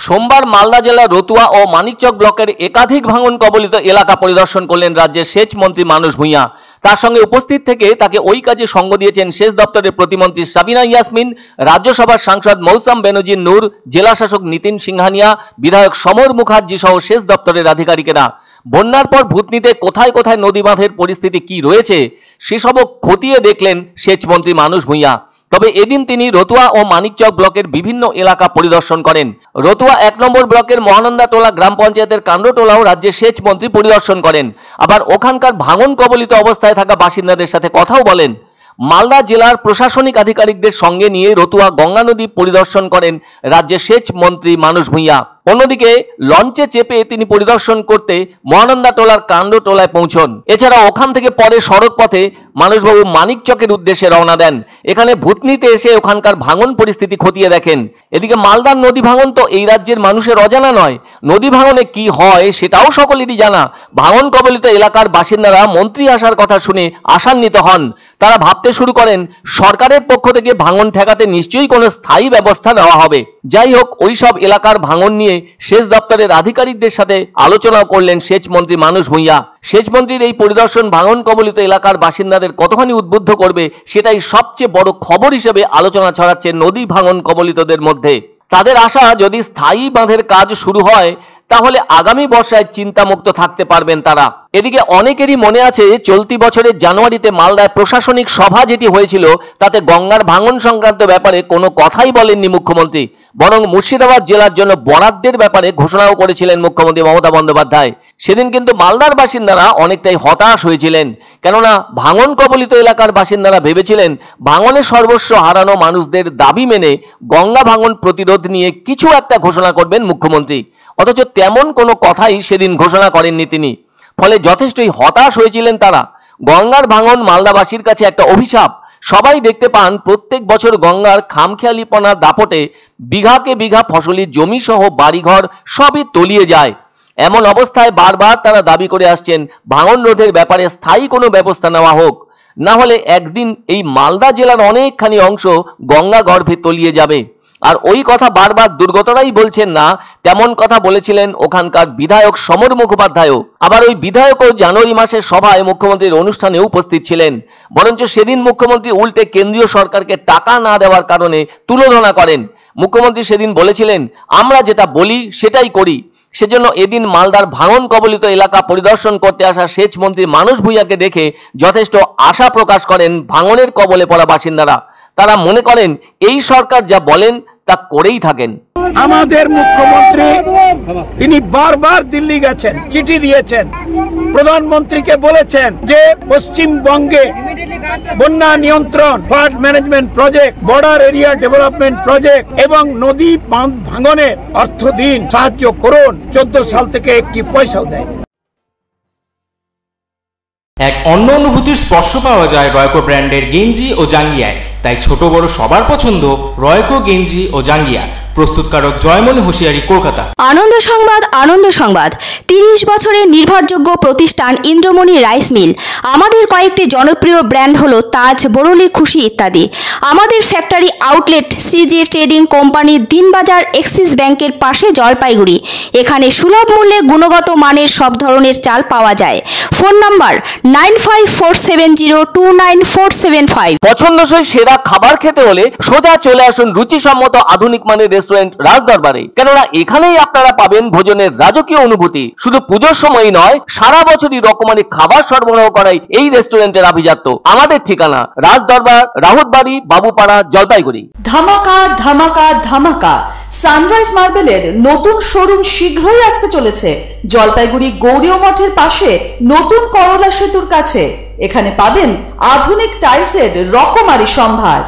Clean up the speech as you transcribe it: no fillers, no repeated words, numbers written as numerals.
সোমবার মালদা জেলার রতুয়া ও মানিকচক ব্লকের একাধিক ভাঙন কবলিত এলাকা পরিদর্শন করলেন রাজ্যের সেচ মন্ত্রী মানস ভূঁইয়া। তার সঙ্গে উপস্থিত থেকে তাকে ওই কাজে সঙ্গ দিয়েছেন সেচ দপ্তরের প্রতিমন্ত্রী সাবিনা ইয়াসমিন, রাজ্যসভার সাংসদ মৌসাম বেনজির নূর, জেলা শাসক নিতিন সিংহানিয়া, বিধায়ক সমর মুখার্জি সহ সেচ দপ্তরের আধিকারিকেরা। বন্যার পর ভূতনিতে কোথায় কোথায় নদী বাঁধের পরিস্থিতি কি রয়েছে সেসবও খতিয়ে দেখলেন সেচ মন্ত্রী মানস ভূঁইয়া। তবে এদিন তিনি রতুয়া ও মানিকচক ব্লকের বিভিন্ন এলাকা পরিদর্শন করেন। রতুয়া 1 নম্বর ব্লকের মহানন্দাটোলা গ্রাম পঞ্চায়েতের কাণ্ডটোলাও রাজ্যের সেচ মন্ত্রী পরিদর্শন করেন। আবার ওখানকার ভাঙন কবলিত অবস্থায় থাকা বাসিন্দাদের সাথে কথাও বলেন। মালদা জেলার প্রশাসনিক আধিকারিকদের সঙ্গে নিয়ে রতুয়া গঙ্গা নদী পরিদর্শন করেন রাজ্যের সেচ মন্ত্রী মানস ভূঁইয়া। অন্যদিকে লঞ্চে চেপে তিনি পরিদর্শন করতে মহানন্দাটোলার কাণ্ডটোলায় পৌঁছন। এছাড়া ওখান থেকে পরে সড়ক পথে মানসবাবু মানিকচকের উদ্দেশ্যে রওনা দেন। এখানে ভূতনিতে এসে ওখানকার ভাঙন পরিস্থিতি খতিয়ে দেখেন। এদিকে মালদার নদী ভাঙন তো এই রাজ্যের মানুষের অজানা নয়। নদী ভাঙনে কি হয় সেটাও সকলেরই জানা। ভাঙন কবলিত এলাকার বাসিন্দারা মন্ত্রী আসার কথা শুনে আশান্বিত হন। তারা ভাবতে শুরু করেন সরকারের পক্ষ থেকে ভাঙন ঠেকাতে নিশ্চয়ই কোনো স্থায়ী ব্যবস্থা নেওয়া হবে। যাই হোক, ওইসব এলাকার ভাঙন নিয়ে সেচ দপ্তরের আধিকারিকদের সাথে আলোচনাও করলেন সেচ মন্ত্রী মানস ভূঁইয়া। সেচ মন্ত্রীর এই পরিদর্শন ভাঙন কবলিত এলাকার বাসিন্দাদের কতখানি উদ্বুদ্ধ করবে সেটাই সবচেয়ে বড় খবর হিসেবে আলোচনা ছড়াচ্ছে নদী ভাঙন কবলিতদের মধ্যে। তাদের আশা, যদি স্থায়ী বাঁধের কাজ শুরু হয় তাহলে আগামী বর্ষায় চিন্তামুক্ত থাকতে পারবেন তারা। এদিকে অনেকেরই মনে আছে চলতি বছরের জানুয়ারিতে মালদায় প্রশাসনিক সভা যেটি হয়েছিল তাতে গঙ্গার ভাঙন সংক্রান্ত ব্যাপারে কোনো কথাই বলেননি মুখ্যমন্ত্রী, বরং মুর্শিদাবাদ জেলার জন্য বরাদ্দের ব্যাপারে ঘোষণাও করেছিলেন মুখ্যমন্ত্রী মমতা বন্দ্যোপাধ্যায়। সেদিন কিন্তু মালদার বাসিন্দারা অনেকটাই হতাশ হয়েছিলেন, কেননা ভাঙন কবলিত এলাকার বাসিন্দারা ভেবেছিলেন ভাঙনের সর্বস্ব হারানো মানুষদের দাবি মেনে গঙ্গা ভাঙন প্রতিরোধ নিয়ে কিছু একটা ঘোষণা করবেন মুখ্যমন্ত্রী। অথচ তেমন কোনো কথাই সেদিন ঘোষণা করেননি তিনি। ফলে যথেষ্টই হতাশ হয়েছিলেন তারা। গঙ্গার ভাঙন মালদাবাসীর কাছে একটা অভিশাপ। সবাই দেখতে পান প্রত্যেক বছর গঙ্গার খামখেয়ালিপনার দাপটে বিঘাকে বিঘা ফসলি জমি সহ বাড়িঘর সবই তলিয়ে যায়। এমন অবস্থায় বারবার তারা দাবি করে আসছেন ভাঙন রোধের ব্যাপারে স্থায়ী কোনো ব্যবস্থা নেওয়া হোক, না হলে একদিন এই মালদা জেলার অনেকখানি অংশ গঙ্গা গর্ভে তলিয়ে যাবে। আর ওই কথা বারবার দুর্গতরাই বলছেন না, তেমন কথা বলেছিলেন ওখানকার বিধায়ক সমর মুখোপাধ্যায়ও। আবার ওই বিধায়কও জানুয়ারি মাসের সভায় মুখ্যমন্ত্রীর অনুষ্ঠানে উপস্থিত ছিলেন। বরঞ্চ সেদিন মুখ্যমন্ত্রী উল্টে কেন্দ্রীয় সরকারকে টাকা না দেওয়ার কারণে তুলোধনা করেন। মুখ্যমন্ত্রী সেদিন বলেছিলেন, আমরা যেটা বলি সেটাই করি। সেজন্য এদিন মালদার ভাঙন কবলিত এলাকা পরিদর্শন করতে আসা সেচ মন্ত্রী মানস ভূঁইয়াকে দেখে যথেষ্ট আশা প্রকাশ করেন ভাঙনের কবলে পড়া বাসিন্দারা। তারা মনে করেন এই সরকার যা বলেন তা করেই থাকেন। আমাদের মুখ্যমন্ত্রী তিনি বারবার দিল্লি গেছেন, চিঠি দিয়েছেন, প্রধানমন্ত্রীকে বলেছেন যে পশ্চিমবঙ্গে বন্যা নিয়ন্ত্রণ, flood management project, border area development project এবং নদী বাঁধ ভাঙনের অর্থ দিন, সাহায্য করুন। 14 সাল থেকে একটি পয়সাও দেয়। এক অন্য অনুভূতির স্পর্শ পাওয়া যায় রয়কো ব্র্যান্ডের গেঞ্জি ও জাঙ্গিয়ায়। তাই ছোট বড় সবার পছন্দ রয়কো গেঞ্জি ও জাঙ্গিয়া। প্রস্তুতকারক জয়মনি হোশিয়ারি, কলকাতা। আনন্দ সংবাদ, আনন্দ সংবাদ। 30 বছরের নির্ভরযোগ্য প্রতিষ্ঠান ইন্দ্রমণি রাইস মিল। আমাদের কয়েকটি জনপ্রিয় ব্র্যান্ড হলো তাজ, বরলি, খুশি ইত্যাদি। আমাদের ফ্যাক্টরি আউটলেট সিজি ট্রেডিং কোম্পানির দিনবাজার এক্সিস ব্যাংকের পাশে জলপাইগুড়ি। এখানে সুলভ মূল্যে গুণগত মানের সব ধরনের চাল পাওয়া যায়। Phone number 9547029475। পছন্দসই সেরা খাবার খেতে হলে সোজা চলে আসুন রুচিসম্মত আধুনিক মানের রেস্টুরেন্ট রাজদরবারে, কেননা এখানেই আপনারা পাবেন ভোজনের রাজকীয় অনুভূতি। শুধু পুজোর সময়ই নয়, সারা বছরই রকমারি খাবার সরবরাহ করাই এই রেস্টুরেন্টের আভিজাত্য। আমাদের ঠিকানা রাজদরবার, রাহুতবাড়ি, বাবুপাড়া, জলপাইগুড়ি। ধামাকা ধামাকা ধামাকা! সানরাইজ মার্বেলের নতুন শোরুম শীঘ্রই আসতে চলেছে জলপাইগুড়ি গৌরীয় মঠের পাশে নতুন করলা সেতুর কাছে। এখানে পাবেন আধুনিক টাইলসের রকমারি সম্ভার।